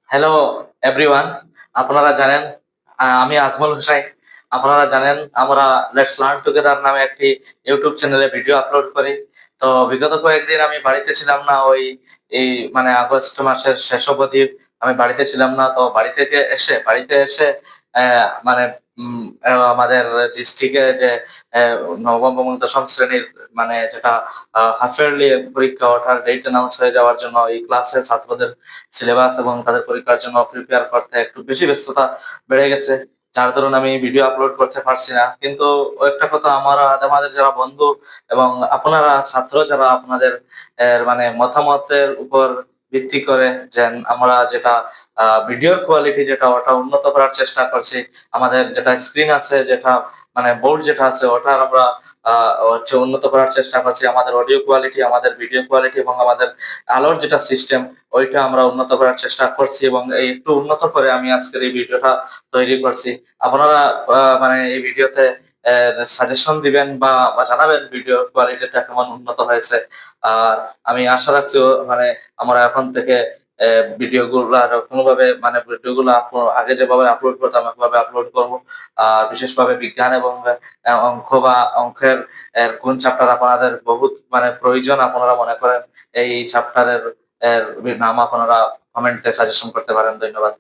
Hello everyone, আপনারা জানেন আমি আজমল হোসাইন। আপনারা জানেন আমরা লেটস লার্ন টুগেদার নামে একটি ইউটিউব চ্যানেলে ভিডিও আপলোড করি। তো বিগত কয়েকদিন আমি বাড়িতে ছিলাম না, এই মানে আগস্ট মাসের শেষ অবধি আমি বাড়িতে ছিলাম না। তো বাড়িতে এসে মানে আমাদের ডিস্ট্রিক্টে যে নবম এবং দশম শ্রেণীর মানে যেটা হাফ ইয়ারলি পরীক্ষা ওঠার ডেট অ্যানাউন্স হয়ে যাওয়ার জন্য এই ক্লাসের ছাত্রদের সিলেবাস এবং তাদের পরীক্ষার জন্য প্রিপেয়ার করতে একটু বেশি ব্যস্ততা বেড়ে গেছে। যার দরুন আমি ভিডিও আপলোড করতে পারছি না। কিন্তু একটা কথা, আমাদের যারা বন্ধু এবং আপনারা ছাত্র যারা আপনাদের মানে মতামতের উপর ভিত্তি করে আমরা যেটা ভিডিওর কোয়ালিটি যেটা ওটা উন্নত করার চেষ্টা করছি। আমাদের যেটা স্ক্রিন আছে, যেটা মানে বোর্ড যেটা আছে ওটার আমরা হচ্ছে উন্নত করার চেষ্টা করছি। আমাদের অডিও কোয়ালিটি, আমাদের ভিডিও কোয়ালিটি এবং আমাদের আলোর যেটা সিস্টেম ওইটা আমরা উন্নত করার চেষ্টা করছি এবং এই একটু উন্নত করে আমি আজকের এই ভিডিওটা তৈরি করছি। আপনারা মানে এই ভিডিওতে সাজেশন দিবেন বা জানাবেন ভিডিও কোয়ালিটিটা কেমন উন্নত হয়েছে। আর আমি আশা রাখছি মানে আমরা এখন থেকে ভিডিও গুলা কোনোভাবে মানে ভিডিও গুলো আগে যেভাবে আপলোড করতাম একভাবে আপলোড করবো। আর বিশেষভাবে বিজ্ঞান এবং অঙ্ক বা অঙ্কের কোন চ্যাপ্টার আপনাদের বহুত মানে প্রয়োজন আপনারা মনে করেন, এই চ্যাপ্টারের নাম আপনারা কমেন্টে সাজেশন করতে পারেন। ধন্যবাদ।